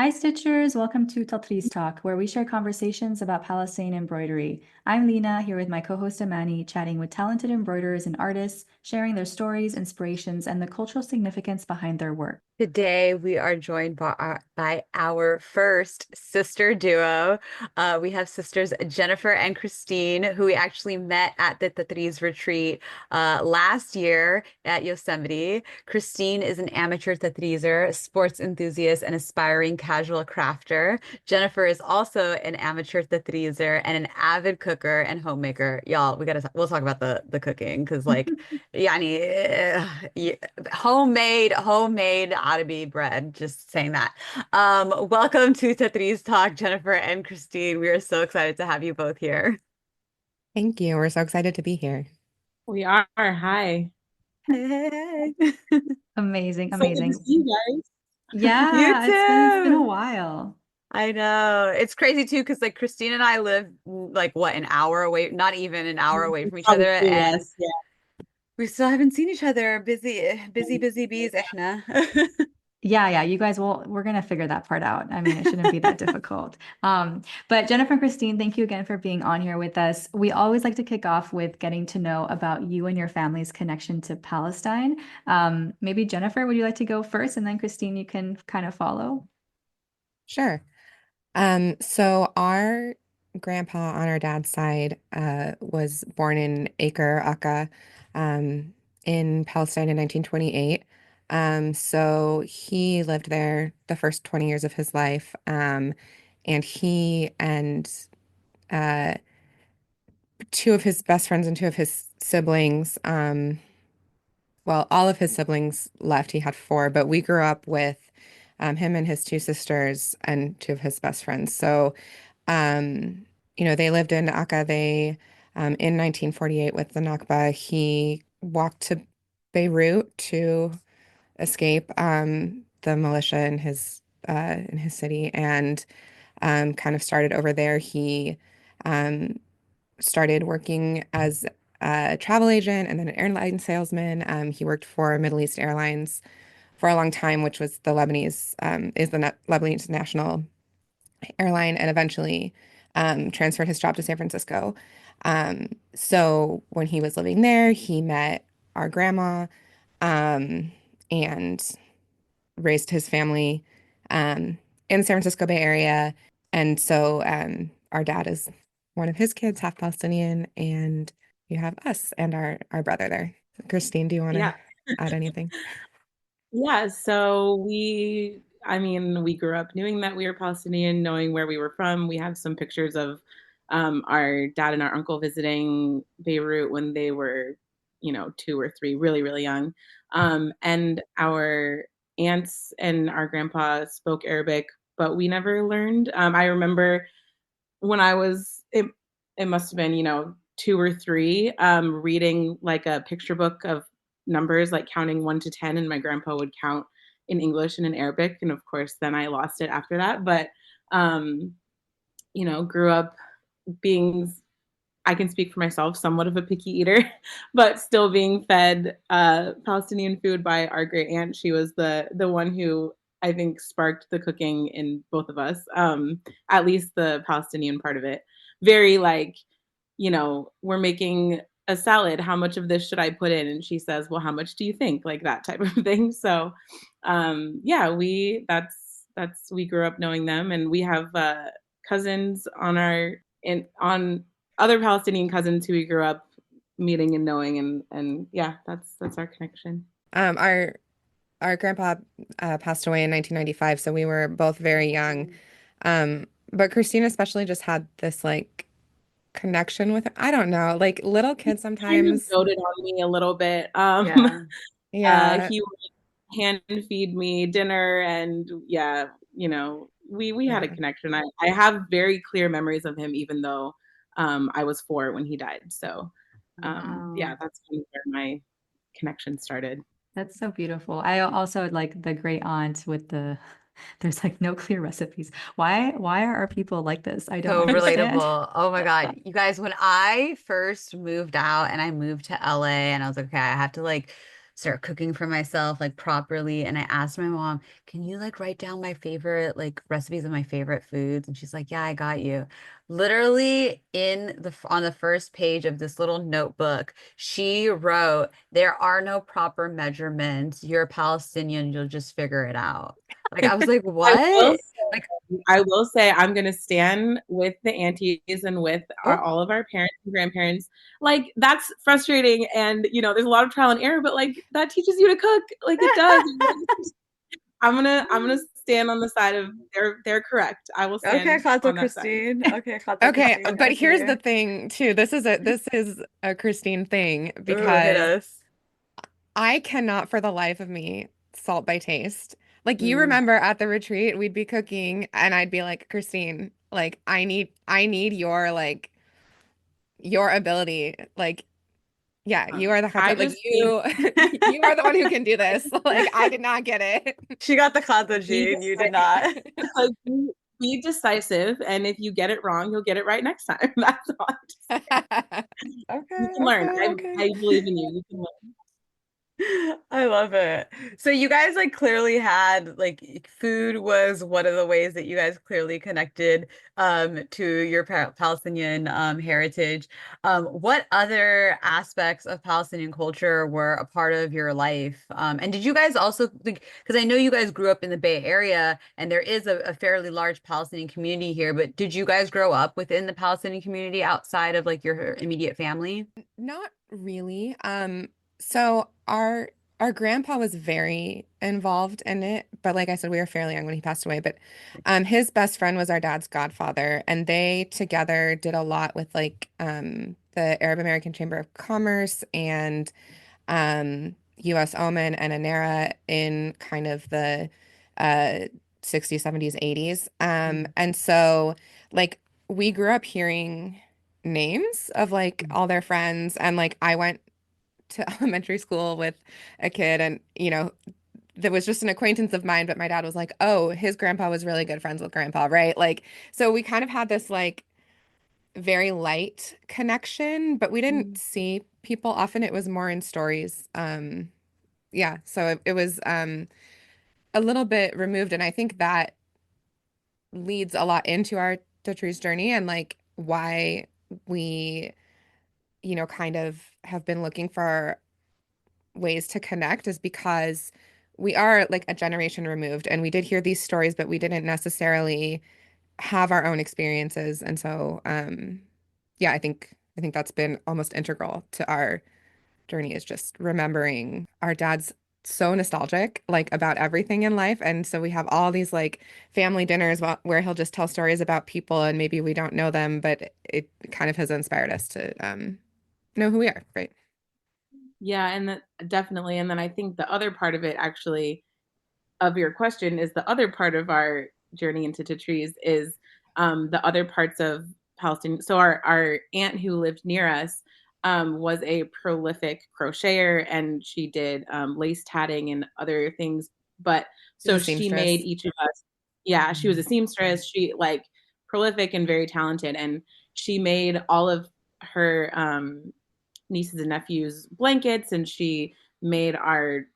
Hi, Stitchers. Welcome to Tatreez Talk, where we share conversations about Palestine embroidery. I'm Lena, here with my co-host Amani, chatting with talented embroiderers and artists, sharing their stories, inspirations, and the cultural significance behind their work. Today, we are joined by our first sister duo. We have sisters Jennifer and Christine, who we actually met at the Tatreez retreat last year at Yosemite. Christine is an amateur Tatreezer, sports enthusiast, and aspiring casual crafter. Jennifer is also an amateur Tatreezer and an avid cooker and homemaker. Y'all, we'll talk about the cooking because يعني homemade ought to be bread. Just saying that. Welcome to Tatreez Talk, Jennifer and Christine. We are so excited to have you both here. Thank you. We're so excited to be here. We are. Hi. Hey. Amazing, So good to amazing. see you guys. You Yeah, it's been a too. while. I know. It's crazy too, because like Christine and I live like what, an hour away, not even an hour away from each Probably other, and yes, yeah. we still haven't seen each other. Busy bees, إحنا. Yeah, you guys will, we're gonna figure that part out. I mean, it shouldn't be that difficult. But Jennifer and Christine, thank you again for being on here with us. We always like to kick off with getting to know about you and your family's connection to Palestine. Maybe Jennifer, would you like to go first? And then Christine, you can kind of follow. Sure. So our grandpa on our dad's side was born in Acre, Akka, um, in Palestine in 1928. So he lived there the first 20 years of his life. And he and uh, two of his best friends and two of his siblings, well, all of his siblings left. He had four, but we grew up with him and his two sisters and two of his best friends. So, they lived in Akka. In 1948 with the Nakba, he walked to Beirut to escape the militia in his city and kind of started over there. He um, started working as a travel agent and then an airline salesman. He worked for Middle East Airlines for a long time, which was the Lebanese national airline, and eventually transferred his job to San Francisco. So when he was living there, he met our grandma and raised his family in the San Francisco Bay Area. And so our dad is one of his kids, half Palestinian, and you have us and our brother there. Christine, do you want to Yeah. add anything? Yeah. So we grew up knowing that we were Palestinian, knowing where we were from. We have some pictures of our dad and our uncle visiting Beirut when they were, 2 or 3, really, really young. And our aunts and our grandpa spoke Arabic, but we never learned. I remember when it must have been, 2 or 3, reading like a picture book of numbers, like counting 1 to 10, and my grandpa would count in English and in Arabic. And of course, then I lost it after that. But, um, grew up being, I can speak for myself, somewhat of a picky eater, but still being fed Palestinian food by our great aunt. She was the one who I think sparked the cooking in both of us, at least the Palestinian part of it. Very like, we're making a salad. How much of this should I put in? And she says, well, how much do you think? Like that type of thing. So, yeah, we grew up knowing them, and we have cousins on other Palestinian cousins who we grew up meeting and knowing, and yeah, that's our connection. Um, our our grandpa passed away in 1995, so we were both very young. But Christine especially just had this like connection with, I don't know, like little kids Kind of sometimes. doted on me a little bit. Yeah. Yeah, He would hand feed me dinner, and yeah, we had a yeah. connection. I have very clear memories of him, even though I was 4 when he died. So Wow. yeah, that's kind of where my connection started. That's so beautiful. I also like the great aunt with the there's like no clear recipes. Why are our people like this? I don't So understand. relatable. Oh my God. You guys, when I first moved out and I moved to LA and I was like, okay, I have to like start cooking for myself like properly. And I asked my mom, can you like write down my favorite like recipes of my favorite foods? And she's like, yeah, I got you. Literally on the first page of this little notebook, she wrote, there are no proper measurements. You're Palestinian, you'll just figure it out. Like I was like, I will what? say, Like, I will say I'm going to stand with the aunties and with oh, all of our parents and grandparents. Like that's frustrating, and there's a lot of trial and error, but like that teaches you to cook. Like it does. I'm gonna stand on the side of they're correct. I will okay, stand Kato on that side. Christine. Okay, Kato Okay, Christine. but I see here's the you. thing too. This is a Christine thing Ooh, hit because us. I cannot for the life of me salt by taste. Like you Mm. remember at the retreat, we'd be cooking and I'd be like, Christine, like I need your like your ability. Like, yeah, you are the hot I like just think you you are the one who can do this. Like I did not get it. She got the Kato be gene. You did not. like, be decisive, and if you get it wrong, you'll get it right next time. That's all. You Okay, can learn. okay, okay. I believe in you. You can learn. I love it. So you guys like clearly had like food was one of the ways that you guys clearly connected to your Palestinian heritage. What other aspects of Palestinian culture were a part of your life? And did you guys also like because I know you guys grew up in the Bay Area and there is a fairly large Palestinian community here, but did you guys grow up within the Palestinian community outside of like your immediate family? Not really. So our grandpa was very involved in it, but like I said, we were fairly young when he passed away. But his best friend was our dad's godfather, and they together did a lot with like the Arab American Chamber of Commerce and US Omen and ANERA in kind of the uh 60s, 70s, 80s. Mm. And so like we grew up hearing names of like all their friends, and like I went to elementary school with a kid, and there was just an acquaintance of mine, but my dad was like, oh, his grandpa was really good friends with grandpa, right? Like so we kind of had this like very light connection, but we didn't Mm. see people often. It was more in stories. Yeah, so it was a little bit removed, and I think that leads a lot into our Tatreez journey and like why we, kind of have been looking for ways to connect is because we are like a generation removed, and we did hear these stories, but we didn't necessarily have our own experiences, and so yeah, I think that's been almost integral to our journey is just remembering our dad's so nostalgic like about everything in life, and so we have all these like family dinners where he'll just tell stories about people and maybe we don't know them, but it kind of has inspired us to know who we are, right? Yeah, and that definitely. And then I think the other part of it, actually, of your question, is the other part of our journey into Tatreez is the other parts of Palestine. So our aunt who lived near us was a prolific crocheter, and she did lace tatting and other things. But She's a so she made seamstress. each of us. Yeah, she was a Mm. seamstress. She like prolific and very talented, and she made all of her nieces and nephews blankets, and she made our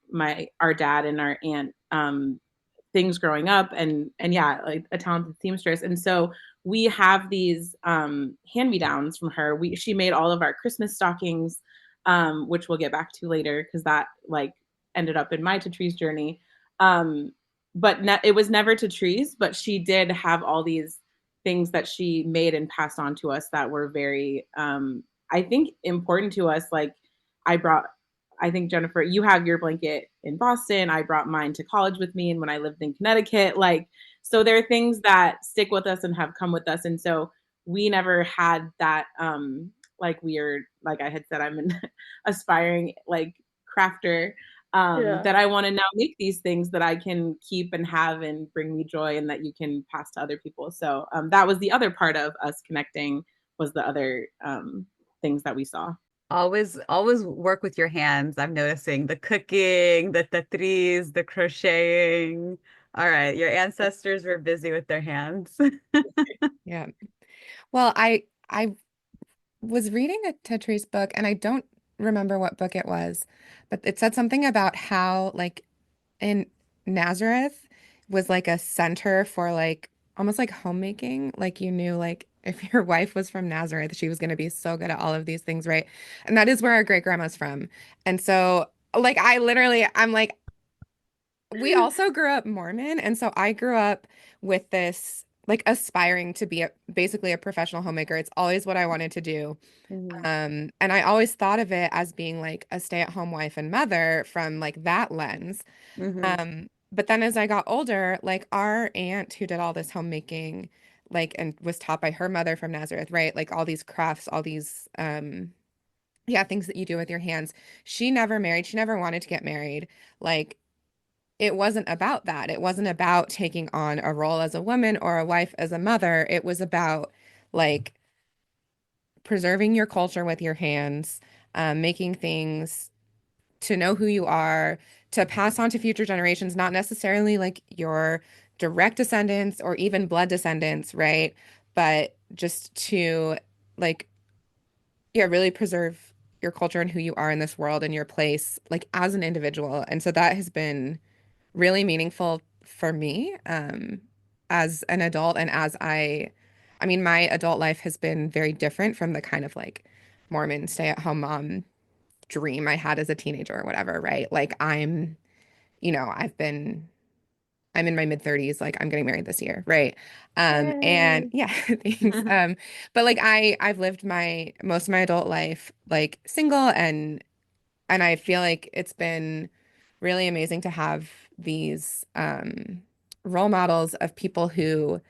dad and our aunt things growing up, and yeah, like a talented seamstress. And so we have these hand me downs from her. She made all of our Christmas stockings, which we'll get back to later because that like ended up in my Tatreez journey. Um, but it was never Tatreez, but she did have all these things that she made and passed on to us that were very I think important to us. Like I brought, I think Jennifer, you have your blanket in Boston. I brought mine to college with me, and when I lived in Connecticut, like so there are things that stick with us and have come with us, and so we never had that like weird, like I had said, I'm an aspiring like crafter Yeah. that I want to now make these things that I can keep and have and bring me joy and that you can pass to other people. So that was the other part of us connecting, was the other things that we saw. Always work with your hands. I'm noticing the cooking, the tatreez, the crocheting. All right, your ancestors were busy with their hands. Yeah. Well, I was reading a Tetris book, and I don't remember what book it was, but it said something about how like in Nazareth was like a center for like almost like homemaking. Like you knew like if your wife was from Nazareth, she was going to be so good at all of these things, right? And that is where our great grandma's from. And so like I'm like we also grew up Mormon, and so I grew up with this like aspiring to be basically a professional homemaker. It's always what I wanted to do. Hmm. And I always thought of it as being like a stay-at-home wife and mother from like that lens. Hmm. But then as I got older, like our aunt who did all this homemaking, like and was taught by her mother from Nazareth, right? Like all these crafts, all these yeah, things that you do with your hands. She never married. She never wanted to get married. Like it wasn't about that. It wasn't about taking on a role as a woman or a wife as a mother. It was about like preserving your culture with your hands, making things to know who you are, to pass on to future generations, not necessarily like your direct descendants or even blood descendants, right? But just to like, yeah, really preserve your culture and who you are in this world and your place, like as an individual. And so that has been really meaningful for me, as an adult and I mean, my adult life has been very different from the kind of like Mormon stay-at-home mom dream I had as a teenager or whatever, right? Like you know, I'm in my mid 30s, like I'm getting married this year, right? And Yay. yeah, thanks. But like I've lived my most of my adult life like single and I feel like it's been really amazing to have these role models of people who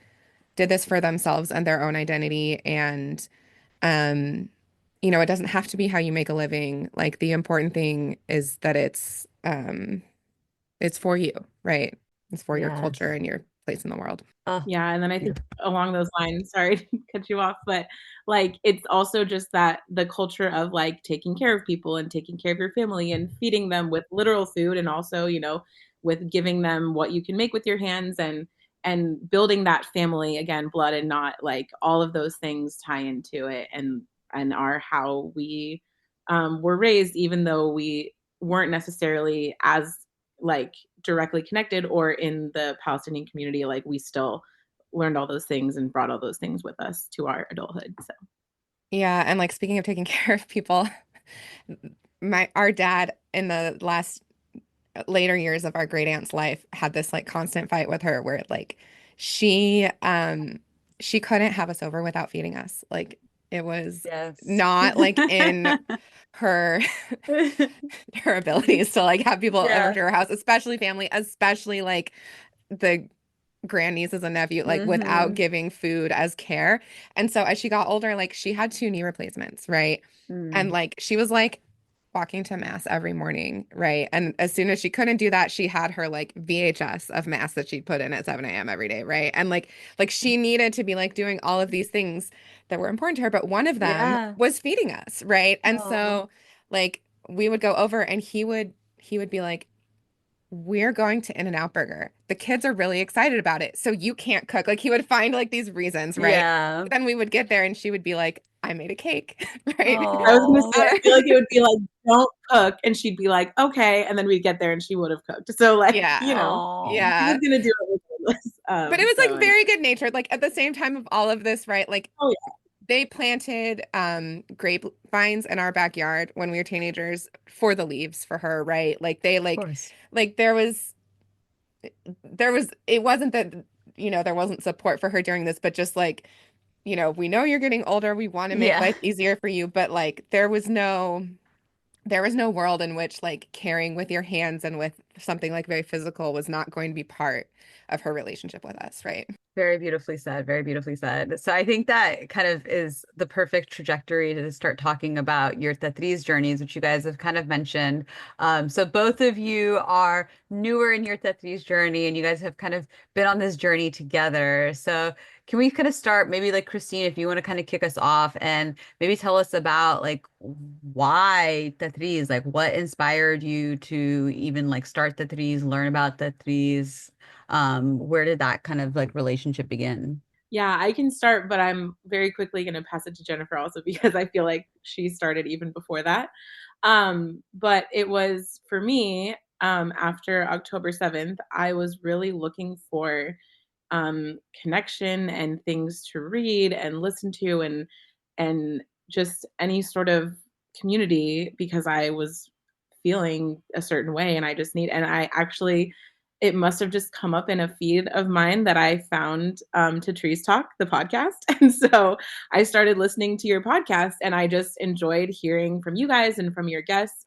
did this for themselves and their own identity and um you know, it doesn't have to be how you make a living. Like the important thing is that it's for you, right? It's for your culture Yes. and your place in the world. Oh, Yeah, and then I think beautiful. along those lines, sorry to cut you off, but like it's also just that the culture of like taking care of people and taking care of your family and feeding them with literal food and also, you know, with giving them what you can make with your hands and building that family again, blood and not like all of those things tie into it and are how we were raised, even though we weren't necessarily as like directly connected or in the Palestinian community, like we still learned all those things and brought all those things with us to our adulthood. So Yeah, and like speaking of taking care of people, my our dad in the last later years of our great aunt's life had this like constant fight with her where like she um she couldn't have us over without feeding us. Like it was Yes. not like in her her abilities to like have people over Yeah. to her house, especially family, especially like the grandnieces and nephew, like without Hmm. giving food as care. And so as she got older, like she had two knee replacements, right? And Mm. like she was like walking to mass every morning, right? And as soon as she couldn't do that, she had her like VHS of mass that she'd put in at 7 a.m. every day, right? And like she needed to be like doing all of these things that were important to her, but one of them Yeah. was feeding us, right? And Oh. so like we would go over and he would be like, we're going to In-N-Out Burger. The kids are really excited about it. So you can't cook. Like he would find like these reasons, right? Yeah. But then we would get there and she would be like, I made a cake, right? I was gonna Oh. say, I feel like it would be like, don't cook, and she'd be like, okay, and then we'd get there and she would have cooked. So like, Yeah. you know, Oh. she was Yeah. gonna do it regardless. But it was So like anyway. very good natured. Like at the same time of all of this, right? Like Oh yeah. they planted grapevines in our backyard when we were teenagers for the leaves for her, right? Like they Of course. like there was it wasn't that you know there wasn't support for her during this, but just like you know, we know you're getting older. We want to make Yeah. life easier for you, but like there was no world in which like caring with your hands and with something like very physical was not going to be part of her relationship with us, right? Very beautifully said. Very beautifully said. So I think that kind of is the perfect trajectory to start talking about your Tatreez journeys, which you guys have kind of mentioned. So both of you are newer in your Tatreez journey, and you guys have kind of been on this journey together. So can we kind of start, maybe like Christine, if you want to kind of kick us off and maybe tell us about like why Tatreez, like what inspired you to even like start Tatreez, learn about Tatreez? Where did that kind of like relationship begin? Yeah, I can start, but I'm very quickly going to pass it to Jennifer also because I feel like she started even before that. But it was for me, after October 7th, I was really looking for connection and things to read and listen to, and just any sort of community, because I was feeling a certain way and and I actually, it must have just come up in a feed of mine that I found Tatreez Talk, the podcast. And so I started listening to your podcast, and I just enjoyed hearing from you guys and from your guests,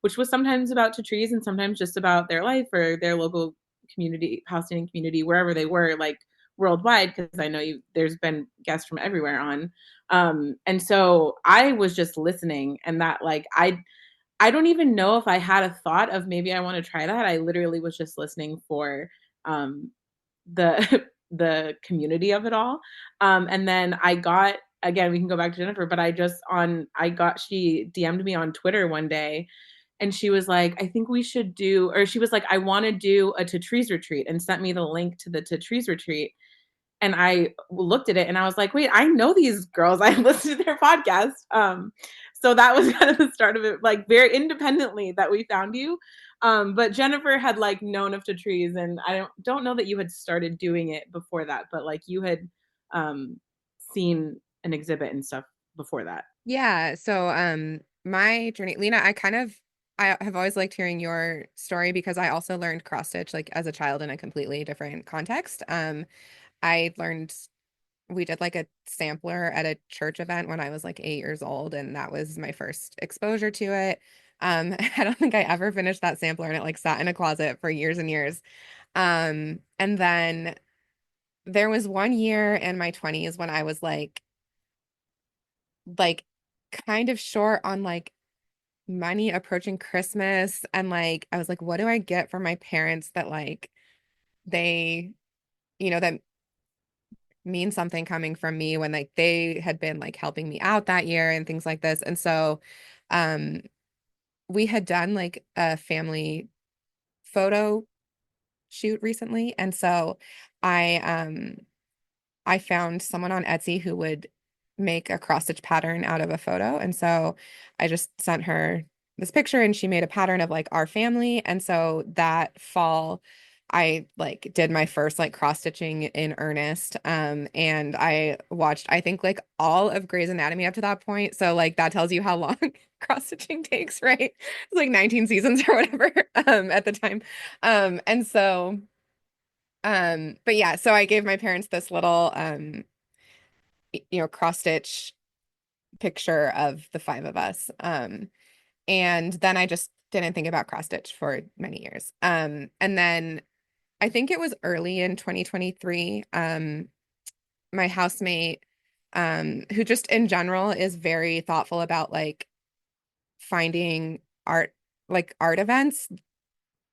which was sometimes about Tatreez and sometimes just about their life or their local community, Palestinian community, wherever they were, like worldwide, because I know there's been guests from everywhere on. And so I was just listening, and that, like, I don't even know if I had a thought of maybe I want to try that. I literally was just listening for the the community of it all. And then I got, again, we can go back to Jennifer, but she DM'd me on Twitter one day, and she was like, I think we should do, or she was like, I want to do a Tatreez retreat, and sent me the link to the Tatreez retreat. And I looked at it and I was like, wait, I know these girls. I listened to their podcast. So that was kind of the start of it, like very independently that we found you. But Jennifer had like known of Tatreez, and I don't know that you had started doing it before that, but like you had seen an exhibit and stuff before that. Yeah. So my journey, Lena, I have always liked hearing your story because I also learned cross stitch like as a child in a completely different context. I learned we did like a sampler at a church event when I was like 8 years old, and that was my first exposure to it. I don't think I ever finished that sampler, and it like sat in a closet for years and years. And then there was one year in my 20s when I was like kind of short on like money approaching Christmas, and like I was like, what do I get for my parents that like they, that mean something coming from me, when like they had been like helping me out that year and things like this. And so um we had done like a family photo shoot recently, and so I I found someone on Etsy who would make a cross stitch pattern out of a photo. And so I just sent her this picture, and she made a pattern of like our family. And so that fall, I like did my first like cross stitching in earnest. And I watched, I think, like all of Grey's Anatomy up to that point. So like that tells you how long cross stitching takes, right? It's like 19 seasons or whatever at the time. And so but yeah, so I gave my parents this little cross stitch picture of the five of us. And then I just didn't think about cross stitch for many years. And then I think it was early in 2023, my housemate, who just in general is very thoughtful about like finding art events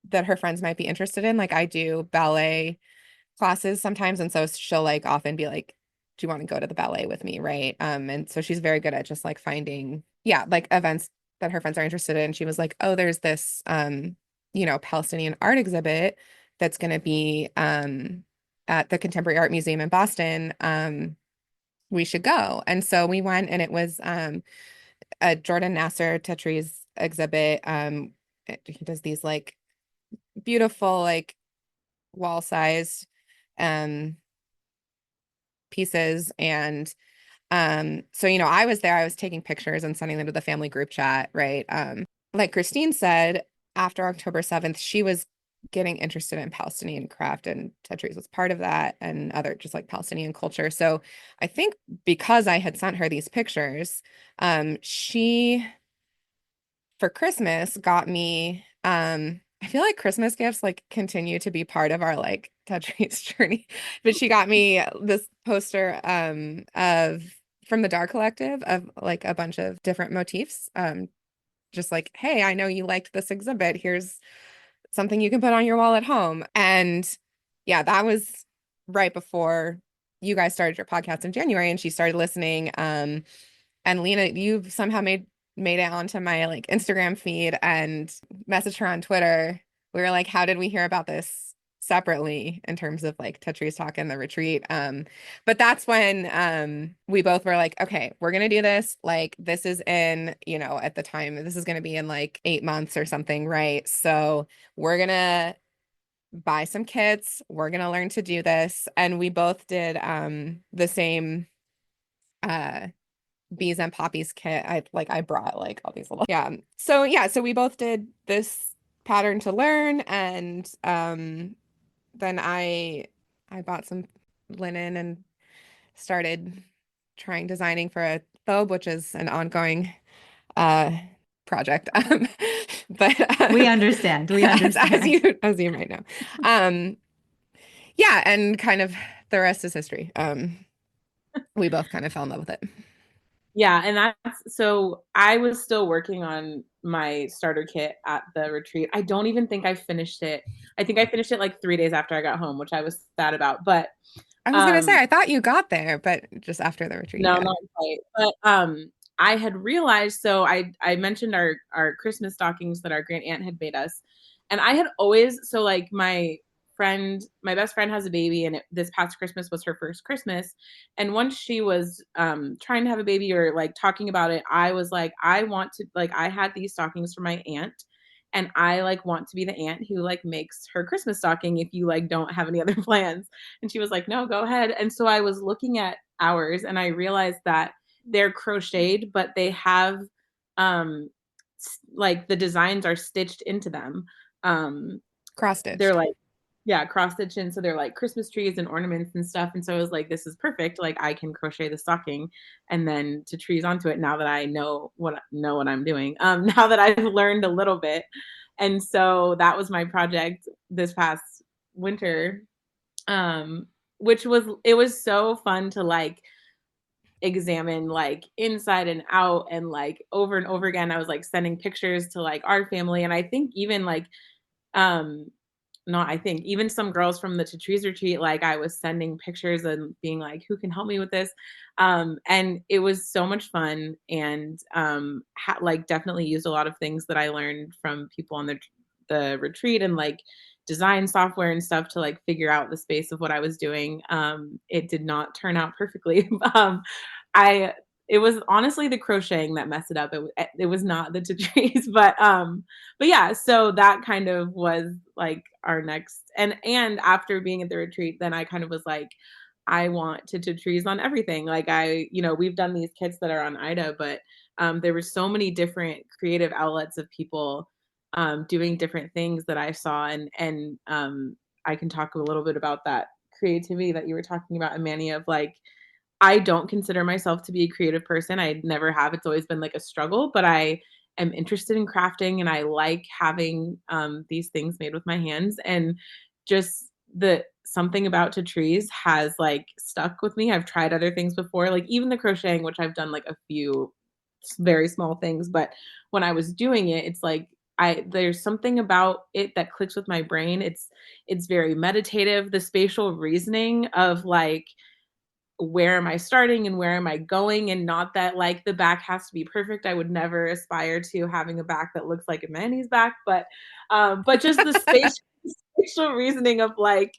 that her friends might be interested in. Like I do ballet classes sometimes, and so she'll like often be like, do you want to go to the ballet with me, right? And so she's very good at just like finding, yeah, like events that her friends are interested in. She was like, oh, there's this Palestinian art exhibit that's going to be at the Contemporary Art Museum in Boston. We should go. And so we went, and it was a Jordan Nasser Tatreez exhibit. He does these like beautiful like wall-sized um pieces. And so I was there, I was taking pictures and sending them to the family group chat, right? Like Christine said, after October 7th, she was getting interested in Palestinian craft, and Tatreez was part of that, and other just like Palestinian culture. So I think because I had sent her these pictures, she for Christmas got me I feel like Christmas gifts like continue to be part of our like Tatreez journey. But she got me this poster of from the Dar Collective of like a bunch of different motifs. Just like, hey, I know you liked this exhibit. Here's something you can put on your wall at home. And yeah, that was right before you guys started your podcast in January, and she started listening. And Lena, you somehow made it onto my like Instagram feed and messaged her on Twitter. We were like, how did we hear about this separately in terms of like Tatreez talk and the retreat. But that's when we both were like, okay, we're gonna do this. Like this is in, you know, at the time, this is gonna be in like 8 months or something, right? So we're gonna buy some kits. We're gonna learn to do this. And we both did the same uh bees and poppies kit. I brought like all these little so we both did this pattern to learn, and then I bought some linen and started trying designing for a thobe, which is an ongoing uh project. But We understand. We as understand. as you might know. Um yeah, and kind of the rest is history. We both kind of fell in love with it. Yeah, and that's so I was still working on my starter kit at the retreat. I don't even think I finished it. I think I finished it like 3 days after I got home, which I was sad about. But I was gonna say I thought you got there, but just after the retreat. no, Yeah. not quite. But I had realized, so I mentioned our Christmas stockings that our grand aunt had made us. And I had always, so like my best friend has a baby, and this past Christmas was her first Christmas. And once she was trying to have a baby or like talking about it, I was like, I want to, like, I had these stockings for my aunt, and I like want to be the aunt who like makes her Christmas stocking if you like don't have any other plans. And she was like, no, go ahead. And so I was looking at ours, and I realized that they're crocheted, but they have like the designs are stitched into them. Cross They're stitched. like, yeah, cross stitched in, so they're like Christmas trees and ornaments and stuff. And so I was like, this is perfect. Like I can crochet the stocking and then to trees onto it now that I know what I'm doing. Now that I've learned a little bit. And so that was my project this past winter. Which was, it was so fun to like examine like inside and out, and like over and over again I was like sending pictures to like our family. And I think even like um not I think even some girls from the Tatreez retreat, like I was sending pictures and being like, who can help me with this? And it was so much fun, and like definitely used a lot of things that I learned from people on the retreat, and like design software and stuff to like figure out the space of what I was doing. It did not turn out perfectly. I It was honestly the crocheting that messed it up. It was not the Tatreez, but yeah, so that kind of was like our next, and after being at the retreat, then I kind of was like, I want to Tatreez on everything. Like we've done these kits that are on Ida, but there were so many different creative outlets of people doing different things that I saw, and I can talk a little bit about that creativity that you were talking about, Amani, of like, I don't consider myself to be a creative person. I never have. It's always been like a struggle, but I am interested in crafting, and I like having these things made with my hands. And just the something about Tatreez has like stuck with me. I've tried other things before, like even the crocheting, which I've done like a few very small things, but when I was doing it, it's like there's something about it that clicks with my brain. It's very meditative. The spatial reasoning of like, where am I starting and where am I going? And not that like the back has to be perfect. I would never aspire to having a back that looks like a Manny's back, but just the spatial reasoning of like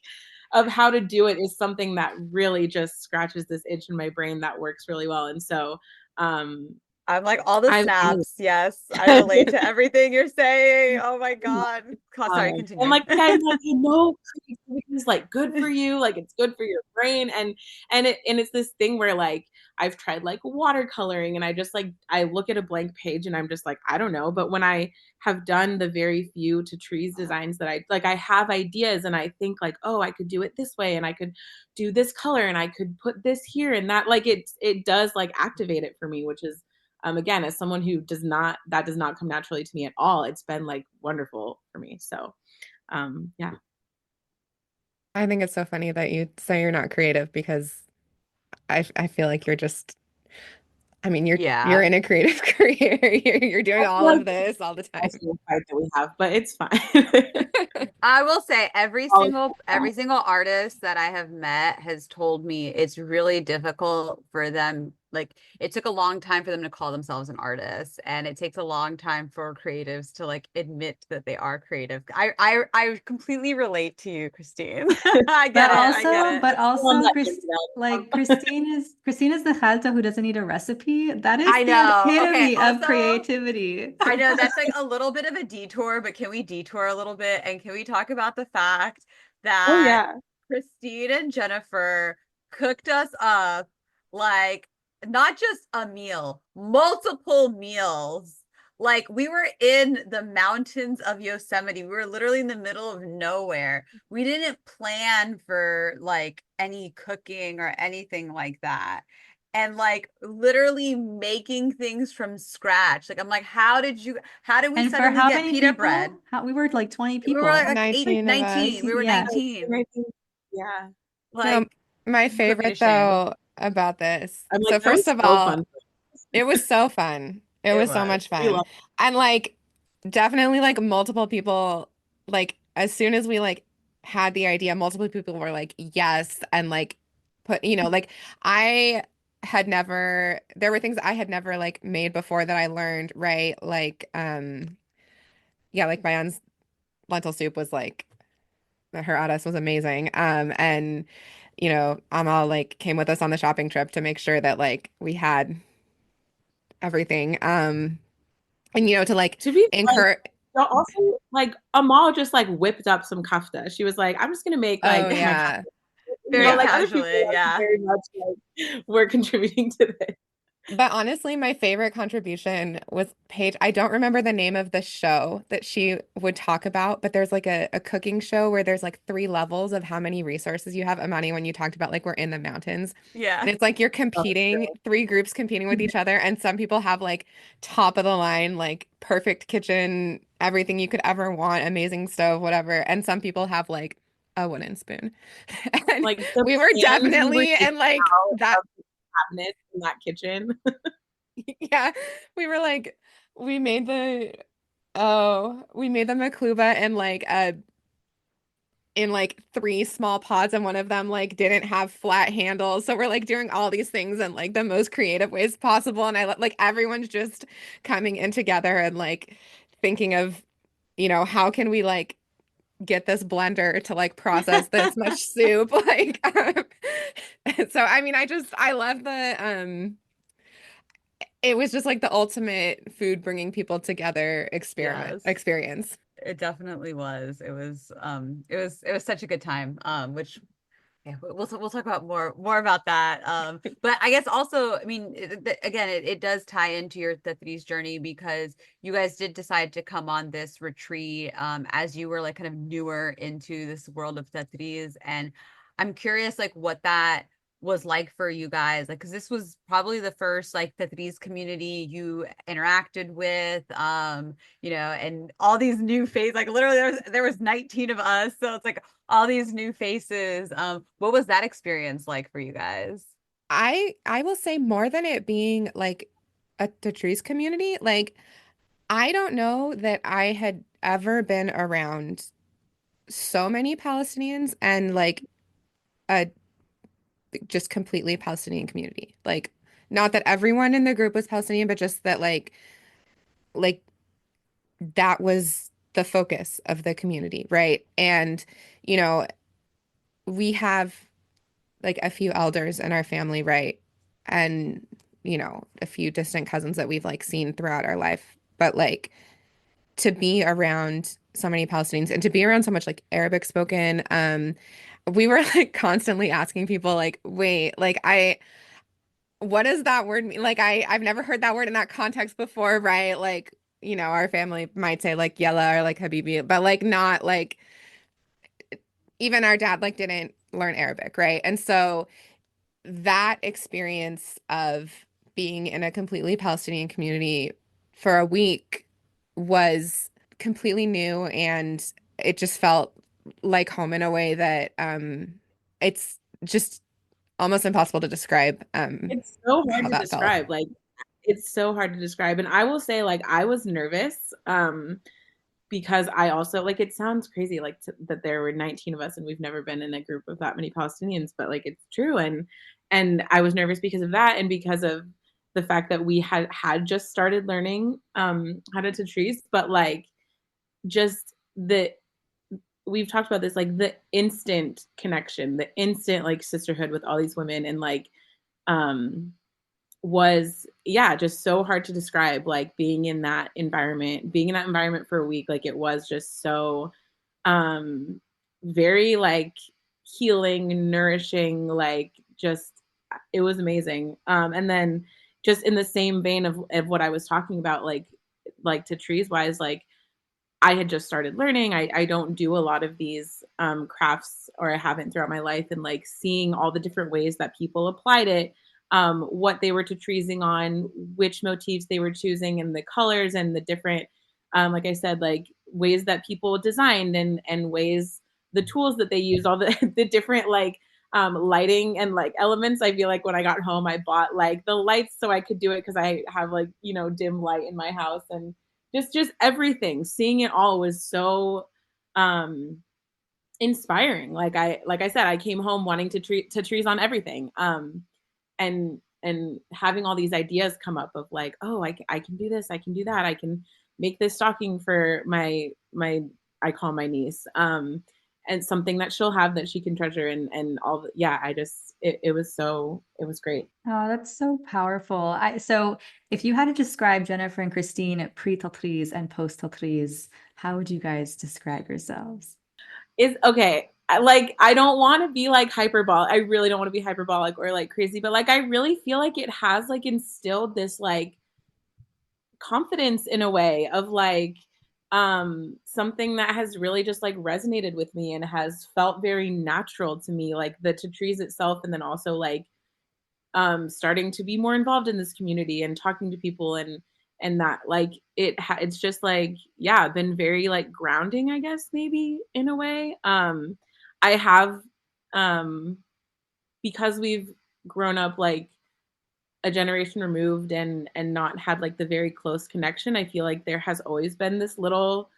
of how to do it is something that really just scratches this itch in my brain that works really well. And so I'm like all the I've snaps. Yes, I relate to everything you're saying. Oh my God. Sorry, and continue. like I'm like, creativity is like good for you, like it's good for your brain, and it's this thing where like I've tried like watercoloring, and I just like I look at a blank page and I'm just like, I don't know. But when I have done the very few Tatreez designs that I have ideas, and I think like, oh, I could do it this way, and I could do this color, and I could put this here, and that like it does like activate it for me, which is again, as someone who does not come naturally to me at all, it's been like wonderful for me. So yeah. I think it's so funny that you say you're not creative because I feel like you're just I mean you're Yeah. in a creative career. You're doing all of this all the time. Also a fight that we have, but it's fine. I will say every Oh, single artist that I have met has told me it's really difficult for them. like it took a long time for them to call themselves an artist, and it takes a long time for creatives to like admit that they are creative. I completely relate to you, Christine. I get it. I get it. But Someone also, let him know. Christine is the chalta who doesn't need a recipe. That is I the know. Okay. epitome of Also, creativity. I know that's like a little bit of a detour, but can we detour a little bit and can we talk about the fact Oh that yeah. Christine and Jennifer cooked us up like not just a meal, multiple meals. Like we were in the mountains of Yosemite. We were literally in the middle of nowhere. We didn't plan for like any cooking or anything like that. And like literally making things from scratch. Like I'm like, how did we And for suddenly how get many pita people? bread? We were like 20 We were people. like eight, 19 of us. 19. We were Yeah. 19. Yeah. No, Like, my put me to favorite shame. though about this. I'm like, So that first was of so all, fun. it was so fun. It It was so was. much We fun. love And like definitely like multiple people like as soon as we like had the idea, multiple people were like, yes, and like put, like I had never there were things I had never like made before that I learned, right? Like yeah, like my aunt's lentil soup was like her artist was amazing. And Amal like came with us on the shopping trip to make sure that like we had everything. And to like to be like encourage. also like Amal just like whipped up some kafta. She was like, I'm just gonna make Oh like my yeah. kafta. Very Like other people casually, like yeah. very much like were contributing to this. But honestly, my favorite contribution was Paige. I don't remember the name of the show that she would talk about, but there's like a cooking show where there's like three levels of how many resources you have. Amani, when you talked about like we're in the mountains, Yeah. and it's like you're Oh, competing, three groups competing with each other, and some people have like top of the line, like perfect kitchen, everything you could ever want, amazing stove, whatever, and some people have like a wooden spoon. And like the we were pans we were definitely taking in like out that. of the cabinet in that kitchen. Yeah, we were like, we made the we made the makluba in like three small pots, and one of them like didn't have flat handles. So we're like doing all these things in like the most creative ways possible. And like everyone's just coming in together and like thinking of, how can we like get this blender to like process this much soup? Like, so I mean, I love it was just like the ultimate food bringing people together Yes. experience. It definitely was. It was such a good time. Which yeah, we'll talk about more about that. But I guess also, I mean, again, it does tie into your Tatreez journey because you guys did decide to come on this retreat as you were like kind of newer into this world of Tatreez, and I'm curious like what that was like for you guys, like because this was probably the first like Tatreez community you interacted with, and all these new faces, like literally there was 19 of us, so it's like all these new faces. What was that experience like for you guys? I will say more than it being like a Tatreez community, like I don't know that I had ever been around so many Palestinians and like a just completely Palestinian community. Like not that everyone in the group was Palestinian, but just that like that was the focus of the community, right? And you know, we have like a few elders in our family, right? And, a few distant cousins that we've like seen throughout our life. But like to be around so many Palestinians and to be around so much like Arabic spoken, we were like constantly asking people like, wait, like what does that word mean? Like I've never heard that word in that context before, right? Like, our family might say like yella or like habibi, but like not like even our dad like didn't learn Arabic, right? And so that experience of being in a completely Palestinian community for a week was completely new, and it just felt like home in a way that it's just almost impossible to describe It's so hard how to that felt. describe. Like it's so hard to describe. And I will say like I was nervous because I also like it sounds crazy like that there were 19 of us and we've never been in a group of that many Palestinians, but like it's true. And and I was nervous because of that, and because of the fact that we had just started learning how to Tatreez, but like just the we've talked about this, like the instant connection, the instant like sisterhood with all these women, and like um was, yeah, just so hard to describe, like being in that environment for a week. Like it was just so very like healing, nourishing, like just it was amazing. And then just in the same vein of what I was talking about, like to trees wise, like I had just started learning. I don't do a lot of these crafts, or I haven't throughout my life, and like seeing all the different ways that people applied it, what they were Tetreezing on, which motifs they were choosing, and the colors and the different, like I said, like ways that people designed, and ways, the tools that they used, all the the different like lighting and like elements. I feel like when I got home, I bought like the lights so I could do it, because I have like, dim light in my house, and just everything, seeing it all was so um inspiring. Like I said, I came home wanting to trees on everything, and having all these ideas come up of like, oh, I can do this, I can do that, I can make this stocking for my I call my niece, and something that she'll have that she can treasure, and all yeah, I just it was great. Oh, that's so powerful. So if you had to describe Jennifer and Christine pre-Tatreez and post-Tatreez, how would you guys describe yourselves? Is okay. Like I don't want to be like hyperbolic. I really don't want to be hyperbolic or like crazy, but like I really feel like it has like instilled this like confidence in a way of like something that has really just like resonated with me and has felt very natural to me, like the Tatreez itself, and then also like starting to be more involved in this community and talking to people, and that like it's just like, yeah, been very like grounding, I guess, maybe in a way. I have um because we've grown up like a generation removed, and not had like the very close connection, I feel like there has always been this little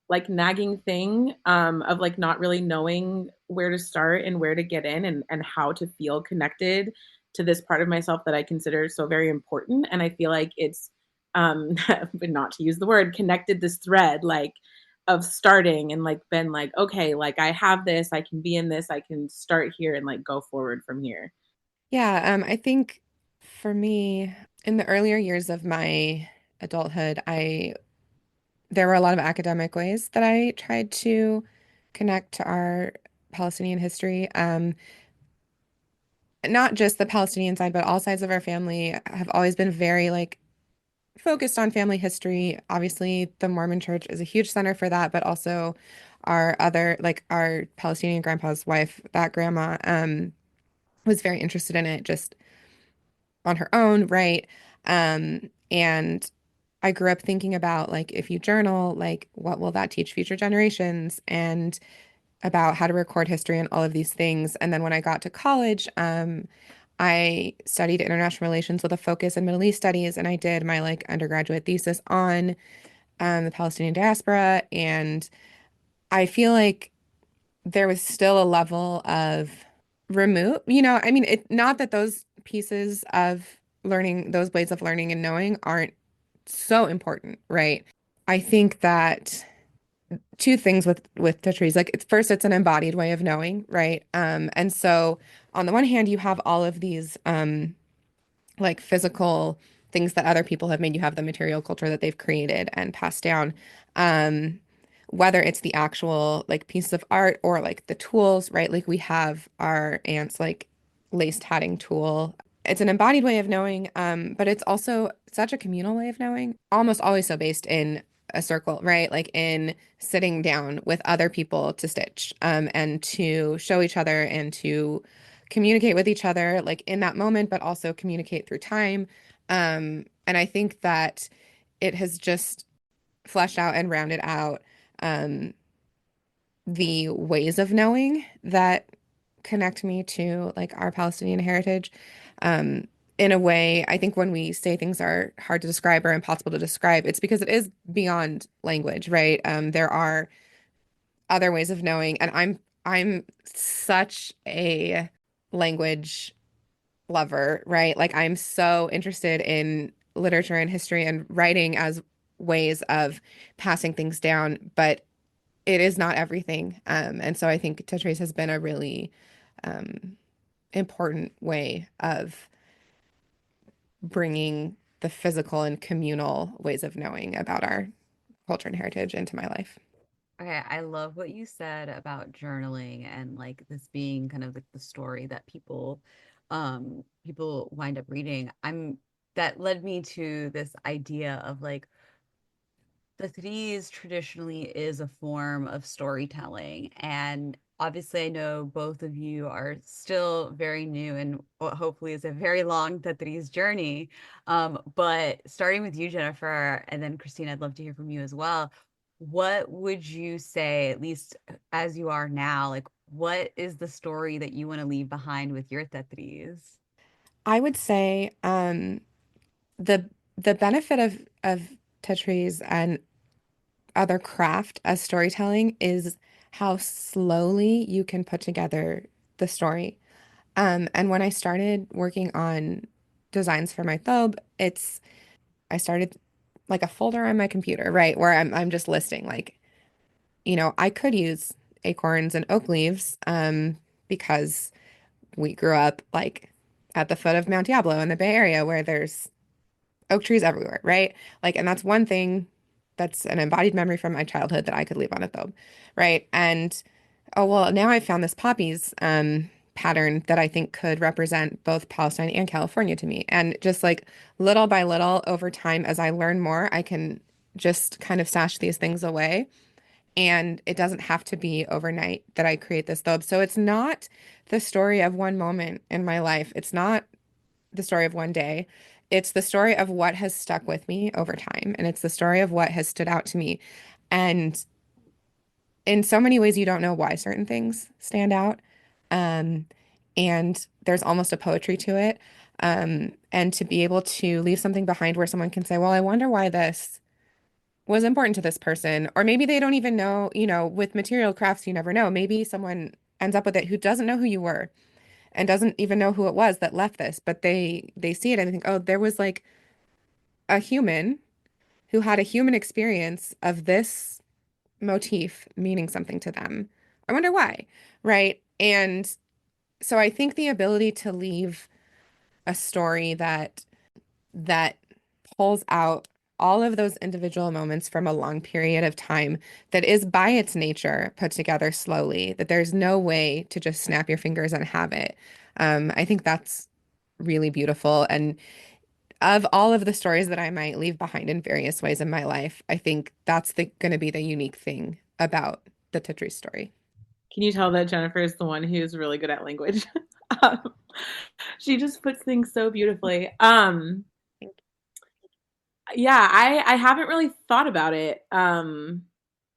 like nagging thing of like not really knowing where to start and where to get in, and how to feel connected to this part of myself that I consider so very important. And I feel like it's but not to use the word, connected this thread like of starting, and like been like, okay, like I have this, I can be in this, I can start here and like go forward from here. Yeah, I think for me, in the earlier years of my adulthood, I there were a lot of academic ways that I tried to connect to our Palestinian history. Not just the Palestinian side, but all sides of our family have always been very like focused on family history. Obviously, the Mormon Church is a huge center for that, but also our other, like our Palestinian grandpa's wife, that grandma, was very interested in it just on her own, right? And I grew up thinking about like if you journal, like what will that teach future generations, and about how to record history and all of these things. And then when I got to college, I studied international relations with a focus in Middle East studies, and I did my like undergraduate thesis on the Palestinian diaspora. And I feel like there was still a level of remove, I mean, not that those pieces of learning, those blades of learning and knowing aren't so important, right? I think that two things with Tatreez, like it's first, it's an embodied way of knowing, right? And so on the one hand, you have all of these like physical things that other people have made. You have the material culture that they've created and passed down. Um, whether it's the actual like piece of art or like the tools, right? Like we have our aunt's like lace tatting tool. It's an embodied way of knowing, but it's also such a communal way of knowing, almost always so based in a circle, right? Like in sitting down with other people to stitch, and to show each other and to communicate with each other, like in that moment, but also communicate through time. And I think that it has just fleshed out and rounded out um, the ways of knowing that connect me to like our Palestinian heritage. Um, in a way, I think when we say things are hard to describe or impossible to describe, it's because it is beyond language, right? There are other ways of knowing, and I'm such a language lover, right? Like I'm so interested in literature and history and writing as ways of passing things down, but it is not everything. And so I think Tatreez has been a really um, important way of bringing the physical and communal ways of knowing about our culture and heritage into my life. Okay, I love what you said about journaling and like this being kind of like the story that people wind up reading. That led me to this idea of like the threes traditionally is a form of storytelling. And obviously, I know both of you are still very new and what hopefully is a very long Tatreez journey. But starting with you, Jennifer, and then Christine, I'd love to hear from you as well. What would you say, at least as you are now, like what is the story that you want to leave behind with your Tatreez? I would say the the benefit of Tetris and other craft as storytelling is how slowly you can put together the story. And when I started working on designs for my thobe, I started like a folder on my computer, right, where I'm just listing like, I could use acorns and oak leaves, because we grew up like at the foot of Mount Diablo in the Bay Area where there's oak trees everywhere, right? Like, and that's one thing that's an embodied memory from my childhood that I could leave on a thobe, right? And oh well, now I found this poppies pattern that I think could represent both Palestine and California to me. And just like little by little over time, as I learn more, I can just kind of stash these things away. And it doesn't have to be overnight that I create this thobe. So it's not the story of one moment in my life. It's not the story of one day. It's the story of what has stuck with me over time. And it's the story of what has stood out to me. And in so many ways, you don't know why certain things stand out. Um, and there's almost a poetry to it. And to be able to leave something behind where someone can say, well, I wonder why this was important to this person. Or maybe they don't even know, with material crafts, you never know. Maybe someone ends up with it who doesn't know who you were and doesn't even know who it was that left this, but they see it and they think, oh, there was like a human who had a human experience of this motif meaning something to them. I wonder why, right? And so I think the ability to leave a story that pulls out all of those individual moments from a long period of time that is by its nature put together slowly, that there's no way to just snap your fingers and have it. I think that's really beautiful. And of all of the stories that I might leave behind in various ways in my life, I think that's going to be the unique thing about the Tatreez story. Can you tell that Jennifer is the one who's really good at language? um, she just puts things so beautifully. Yeah, I haven't really thought about it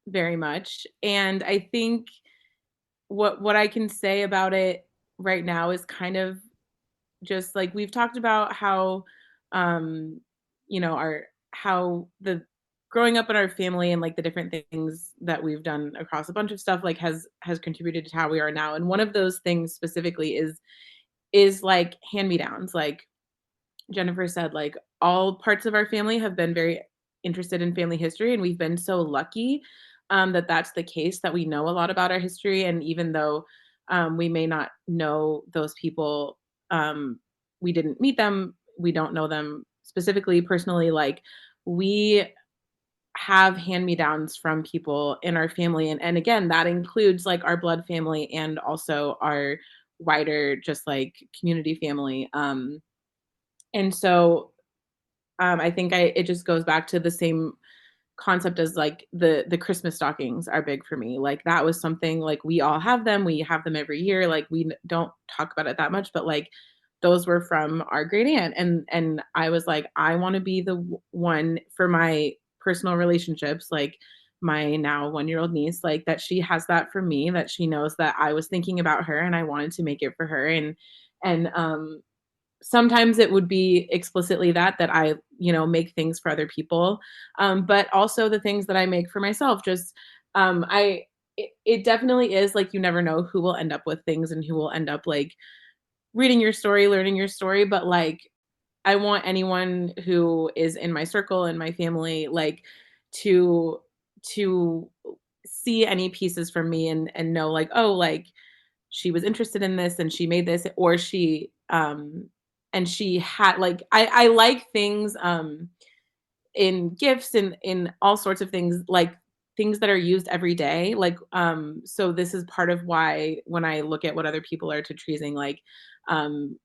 very much, and I think what I can say about it right now is kind of just like we've talked about how um our how the growing up in our family and like the different things that we've done across a bunch of stuff like has contributed to how we are now, and one of those things specifically is like hand me downs. Like Jennifer said, like all parts of our family have been very interested in family history, and we've been so lucky that that's the case, that we know a lot about our history. And even though we may not know those people, um, we didn't meet them, we don't know them specifically personally, like we have hand me downs from people in our family. And again, that includes like our blood family and also our wider, just like community family. And so I think it just goes back to the same concept as like the Christmas stockings are big for me. Like that was something like we all have them. We have them every year. Like we don't talk about it that much, but like those were from our great aunt, and I was like, I want to be the one for my personal relationships, like my now 1-year-old niece, like that she has that for me, that she knows that I was thinking about her and I wanted to make it for her. And sometimes it would be explicitly that I make things for other people, but also the things that I make for myself. Just I it definitely is like you never know who will end up with things and who will end up like reading your story, learning your story, but like I want anyone who is in my circle and my family like to to see any pieces from me and know like, oh, like she was interested in this and she made this, or she and she had like I like things in gifts and in all sorts of things, like things that are used every day, like so this is part of why when I look at what other people are Tatreezing, um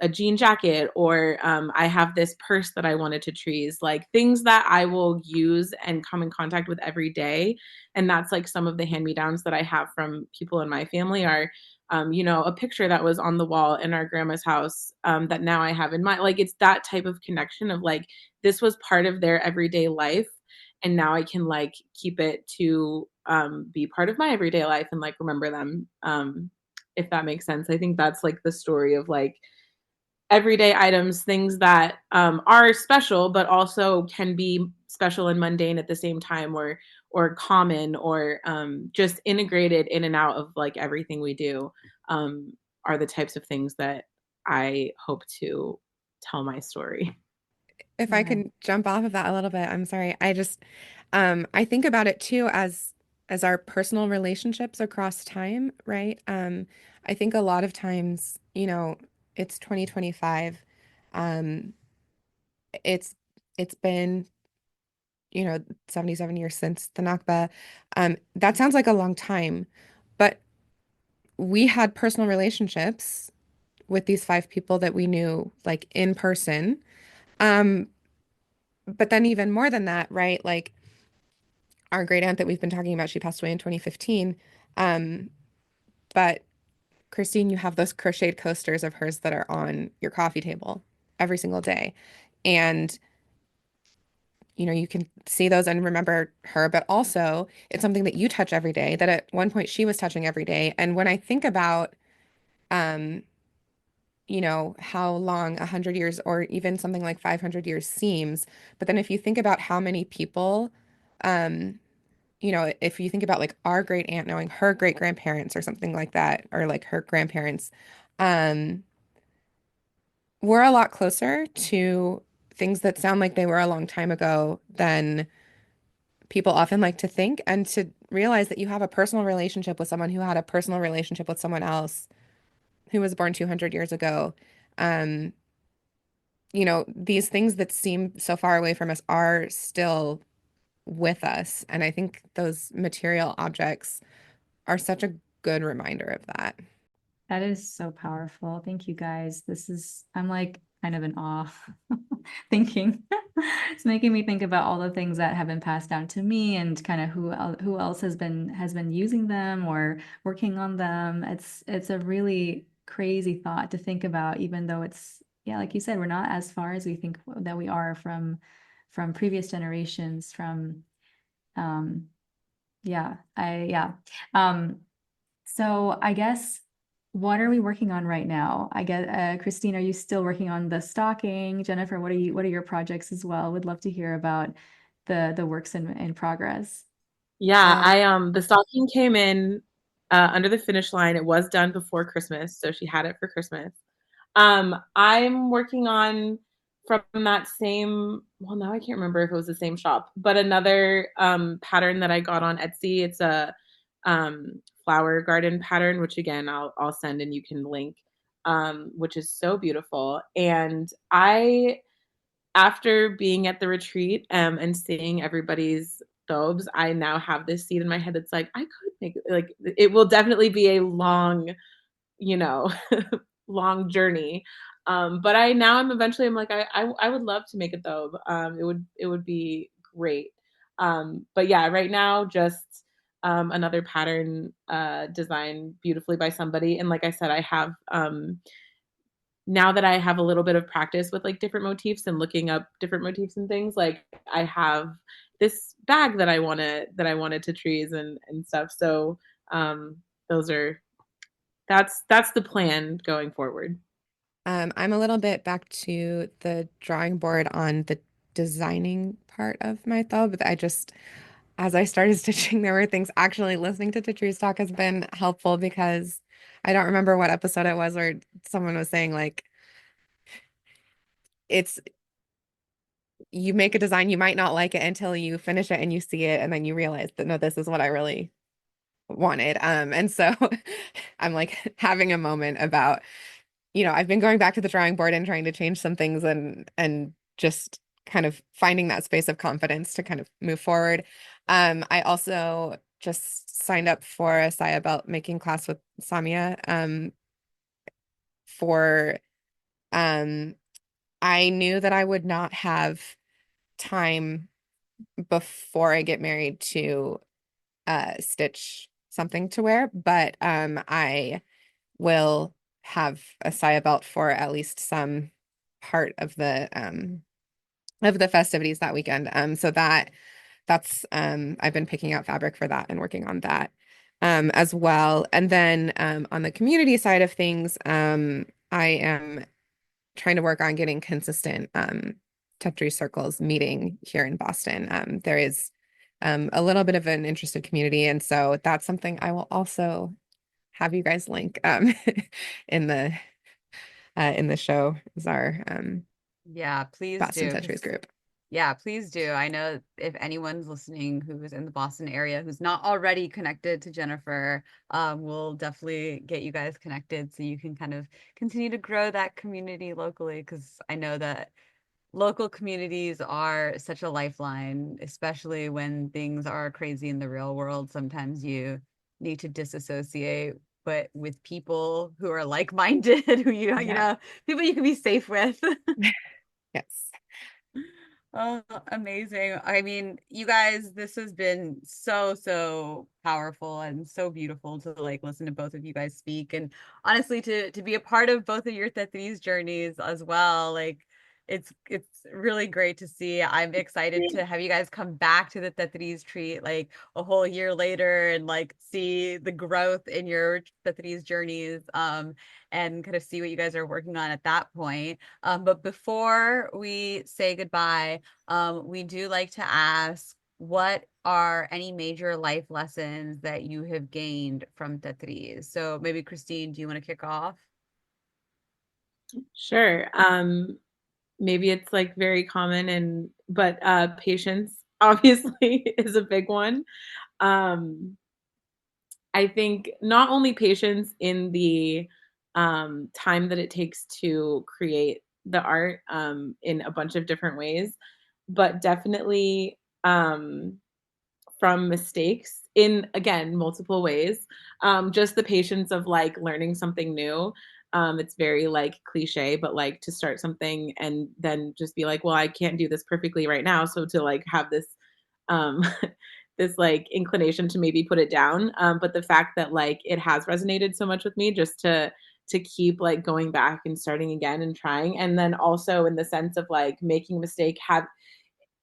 a jean jacket, or I have this purse that I wanted to trees, like things that I will use and come in contact with every day. And that's like some of the hand me downs that I have from people in my family are a picture that was on the wall in our grandma's house that now I have in my, like it's that type of connection of like this was part of their everyday life, and now I can like keep it to be part of my everyday life and like remember them, if that makes sense. I think that's like the story of like everyday items, things that are special but also can be special and mundane at the same time, or common, or just integrated in and out of like everything we do, um, are the types of things that I hope to tell my story. If I Yeah. could jump off of that a little bit, I'm sorry. I think about it too as our personal relationships across time, right? I think a lot of times, it's 2025. Um, it's it's been, 77 years since the Nakba. That sounds like a long time, but we had personal relationships with these five people that we knew like in person. Um, but then even more than that, right? Like our great aunt that we've been talking about, she passed away in 2015. Um, but Christine, you have those crocheted coasters of hers that are on your coffee table every single day. And, you can see those and remember her, but also it's something that you touch every day, that at one point she was touching every day. And when I think about, um, how long 100 years or even something like 500 years seems, but then if you think about how many people, um, if you think about like our great aunt knowing her great grandparents or something like that, or like her grandparents, um, we're a lot closer to things that sound like they were a long time ago than people often like to think. And to realize that you have a personal relationship with someone who had a personal relationship with someone else who was born 200 years ago. Um, these things that seem so far away from us are still with us. And I think those material objects are such a good reminder of that. That is so powerful. Thank you guys. I'm like kind of in awe thinking. It's making me think about all the things that have been passed down to me and kind of who else has been using them or working on them. It's a really crazy thought to think about, even though yeah, like you said, we're not as far as we think that we are from previous generations, from um yeah. Um so I guess what are we working on right now? I guess Christine, are you still working on the stocking? Jennifer, what are your projects as well? Would love to hear about the works in progress. Yeah, I the stocking came in under the finish line. It was done before Christmas, so she had it for Christmas. I'm working on from that same, well, now I can't remember if it was the same shop, but another pattern that I got on Etsy. It's a flower garden pattern, which again I'll send and you can link, which is so beautiful. And I, after being at the retreat and seeing everybody's thobes, I now have this seed in my head that's like, I could make it, like it will definitely be a long, you know, long journey. But I'm eventually I'm like, I would love to make a thobe. It would be great. But yeah, right now just another pattern designed beautifully by somebody. And like I said, I have now that I have a little bit of practice with like different motifs and looking up different motifs and things, like I have this bag that I wanted to trees and stuff. So those are that's the plan going forward. I'm a little bit back to the drawing board on the designing part of my thought, but as I started stitching, there were things actually listening to Tatreez talk has been helpful because I don't remember what episode it was where someone was saying like it's you make a design, you might not like it until you finish it and you see it, and then you realize that no, this is what I really wanted. And so I'm like having a moment about, I've been going back to the drawing board and trying to change some things and just kind of finding that space of confidence to kind of move forward. I also just signed up for a Saya belt making class with Samia for um I knew that I would not have time before I get married to stitch something to wear, but I will have a Saya belt for at least some part of the festivities that weekend. So that's I've been picking out fabric for that and working on that as well. And then on the community side of things, I am trying to work on getting consistent Tatreez circles meeting here in Boston. There is a little bit of an interested community, and so that's something I will also have you guys link in the show is our Yeah, please Boston do. Tetris group. Yeah, please do. I know if anyone's listening who is in the Boston area who's not already connected to Jennifer, we'll definitely get you guys connected so you can kind of continue to grow that community locally. Because I know that local communities are such a lifeline, especially when things are crazy in the real world. Sometimes you need to disassociate, but with people who are like-minded, who Yeah. people you can be safe with. Yes. Oh, amazing. I mean, you guys, this has been so, so powerful and so beautiful to like listen to both of you guys speak. And honestly, to be a part of both of your Tetris journeys as well. Like it's really great to see. I'm excited to have you guys come back to the Tetris treat like a whole year later and like see the growth in your Tetris journeys and kind of see what you guys are working on at that point. But before we say goodbye, we do like to ask, what are any major life lessons that you have gained from Tatreez? So maybe Christine, do you want to kick off? Sure. Maybe it's like very common but patience obviously is a big one. Um, I think not only patience in the time that it takes to create the art in a bunch of different ways, but definitely from mistakes in, again, multiple ways. Just the patience of like learning something new. It's very like cliche, but like to start something and then just be like, well, I can't do this perfectly right now. So to like have this um this like inclination to maybe put it down. But the fact that like it has resonated so much with me just to keep like going back and starting again and trying. And then also in the sense of like making a mistake, have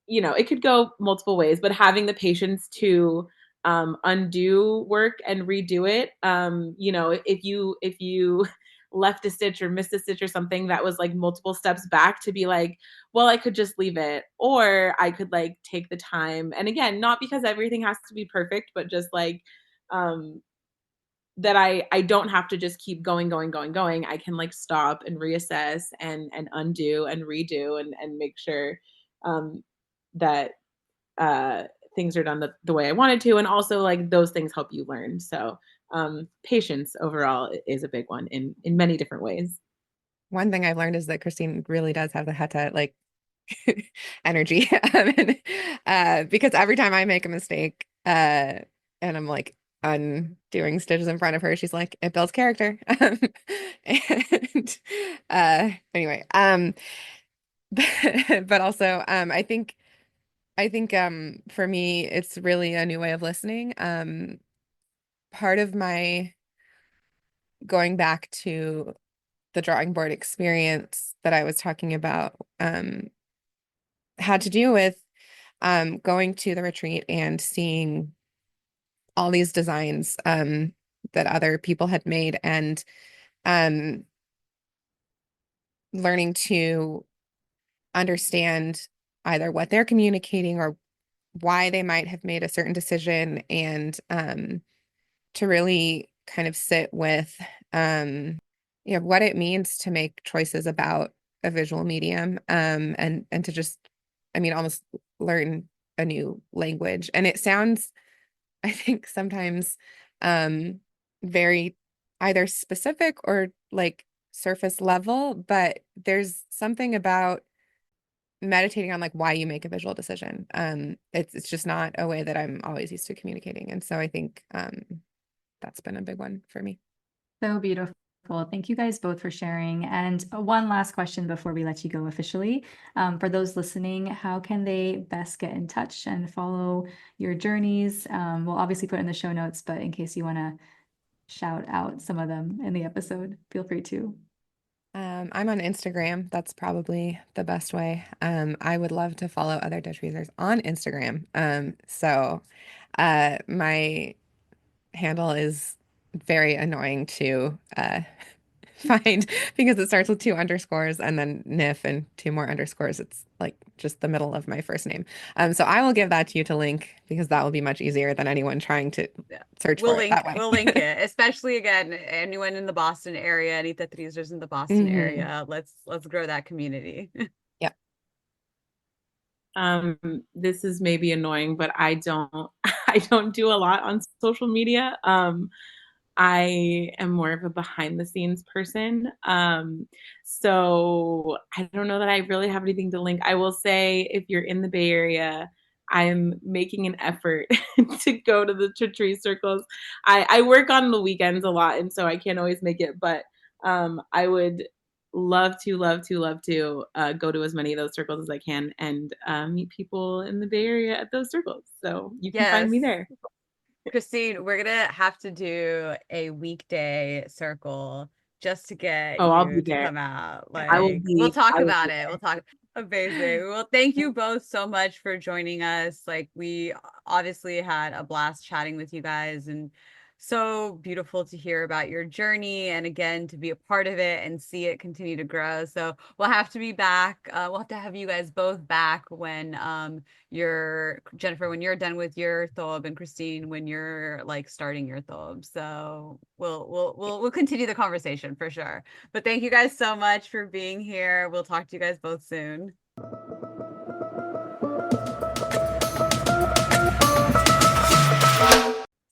it could go multiple ways, but having the patience to undo work and redo it. If you left a stitch or missed a stitch or something that was like multiple steps back, to be like, well, I could just leave it, or I could like take the time. And again, not because everything has to be perfect, but just like um that I don't have to just keep going. I can like stop and reassess and undo and redo and make sure um that uh things are done the way I wanted to. And also like those things help you learn. So patience overall is a big one in many different ways. One thing I've learned is that Christine really does have the heta like energy. Because every time I make a mistake, and I'm like undoing stitches in front of her, she's like, it builds character. And anyway, but also I think for me it's really a new way of listening. Part of my going back to the drawing board experience that I was talking about had to do with going to the retreat and seeing all these designs that other people had made, and um, learning to understand either what they're communicating or why they might have made a certain decision, and to really kind of sit with what it means to make choices about a visual medium, and to just, I mean, almost learn a new language. And it sounds, I think, sometimes very either specific or like surface level, but there's something about meditating on like why you make a visual decision. It's just not a way that I'm always used to communicating. And so I think that's been a big one for me. So beautiful. Thank you guys both for sharing. And one last question before we let you go officially. For those listening, how can they best get in touch and follow your journeys? We'll obviously put it in the show notes, but in case you want to shout out some of them in the episode, feel free to. I'm on Instagram. That's probably the best way. I would love to follow other Tatreezers on Instagram. So my handle is very annoying to find because it starts with 2 underscores and then NIF and 2 more underscores. It's like just the middle of my first name. So I will give that to you to link because that will be much easier than anyone trying to search for it that way. We'll link it, especially again, anyone in the Boston area, any Tatreezers in the Boston area. Let's grow that community. Yep. This is maybe annoying, but I don't do a lot on social media. I am more of a behind the scenes person. So I don't know that I really have anything to link. I will say if you're in the Bay Area, I'm making an effort to go to the Tatreez circles. I work on the weekends a lot, and so I can't always make it, but I would love to go to as many of those circles as I can and meet people in the Bay Area at those circles. So you can find me there. Christine, we're gonna have to do a weekday circle just to get I'll you be to there. come out. I We'll talk will about be it. there. We'll talk. Amazing. Well, thank you both so much for joining us. Like, we obviously had a blast chatting with you guys, and so beautiful to hear about your journey and again to be a part of it and see it continue to grow. So we'll have to be back. We'll have to have you guys both back when you're Jennifer, when you're done with your thobe, and Christine when you're like starting your thobe. So we'll continue the conversation for sure. But thank you guys so much for being here. We'll talk to you guys both soon.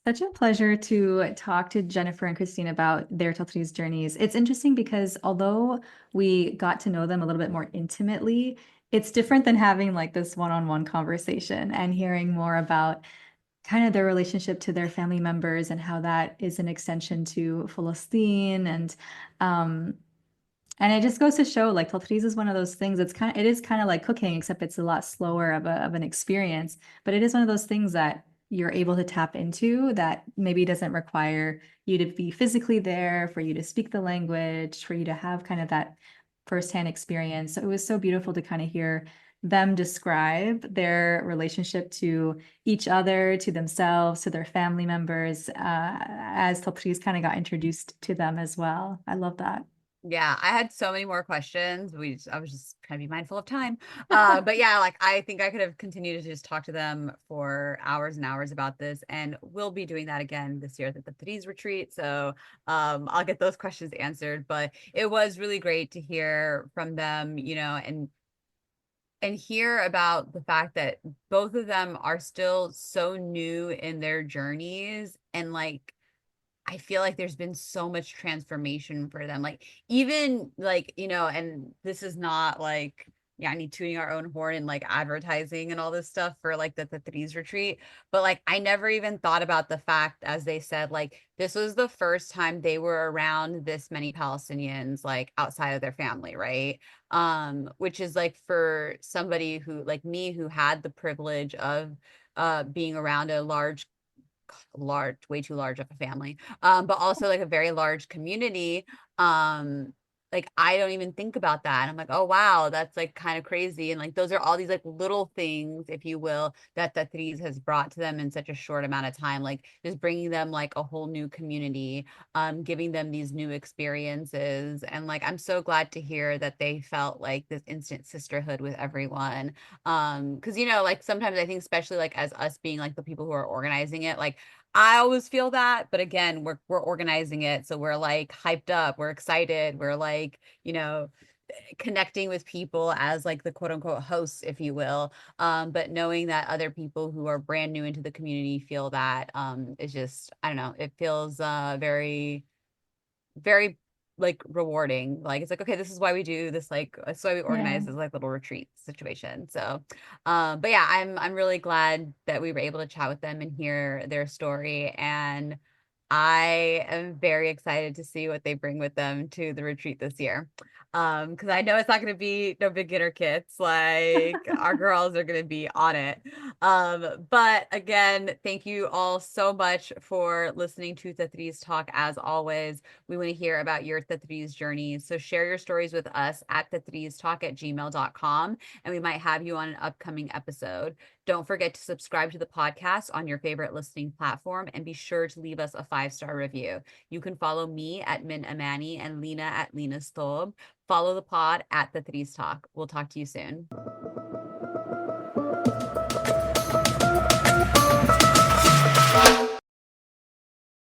Such a pleasure to talk to Jennifer and Christine about their Tatreez journeys. It's interesting because although we got to know them a little bit more intimately, it's different than having like this one-on-one conversation and hearing more about kind of their relationship to their family members and how that is an extension to Palestine and it just goes to show like Tatreez is one of those things. It is kind of like cooking, except it's a lot slower of an experience. But it is one of those things that you're able to tap into that maybe doesn't require you to be physically there, for you to speak the language, for you to have kind of that firsthand experience. So it was so beautiful to kind of hear them describe their relationship to each other, to themselves, to their family members, as Tatreez kind of got introduced to them as well. I love that. Yeah, I had so many more questions. I was just trying to be mindful of time. But yeah, like I think I could have continued to just talk to them for hours and hours about this, and we'll be doing that again this year at the Tatreez retreat. So I'll get those questions answered. But it was really great to hear from them, and hear about the fact that both of them are still so new in their journeys, and like I feel like there's been so much transformation for them. Like, even like, and this is not like, yeah, I need tuning our own horn and like advertising and all this stuff for like the Threes retreat. But like, I never even thought about the fact, as they said, like, this was the first time they were around this many Palestinians, like outside of their family, right? Which is like for somebody who, like me, who had the privilege of being around a way too large of a family, but also like a very large community. Like I don't even think about that. I'm like, oh wow, that's like kind of crazy. And like those are all these like little things, if you will, that Tatreez has brought to them in such a short amount of time. Like just bringing them like a whole new community, giving them these new experiences. And like I'm so glad to hear that they felt like this instant sisterhood with everyone. Because like sometimes I think, especially like as us being like the people who are organizing it, like I always feel that, but again, we're organizing it, so we're like hyped up, we're excited, we're like, connecting with people as like the quote unquote hosts, if you will. But knowing that other people who are brand new into the community feel that is just, I don't know, it feels very, very like rewarding. Like it's like, okay, this is why we do this, like that's why we Yeah. organize this like little retreat situation. So but yeah, I'm really glad that we were able to chat with them and hear their story. And I am very excited to see what they bring with them to the retreat this year. Because I know it's not going to be no beginner kits. Like our girls are going to be on it. But again, thank you all so much for listening to Tatreez Talk. As always, we want to hear about your Tatreez journeys. So share your stories with us at tatreeztalk@gmail.com, and we might have you on an upcoming episode. Don't forget to subscribe to the podcast on your favorite listening platform, and be sure to leave us a 5-star review. You can follow me at Min Amani and Lena at Lena's Thobe. Follow the pod at Tatreez Talk. We'll talk to you soon.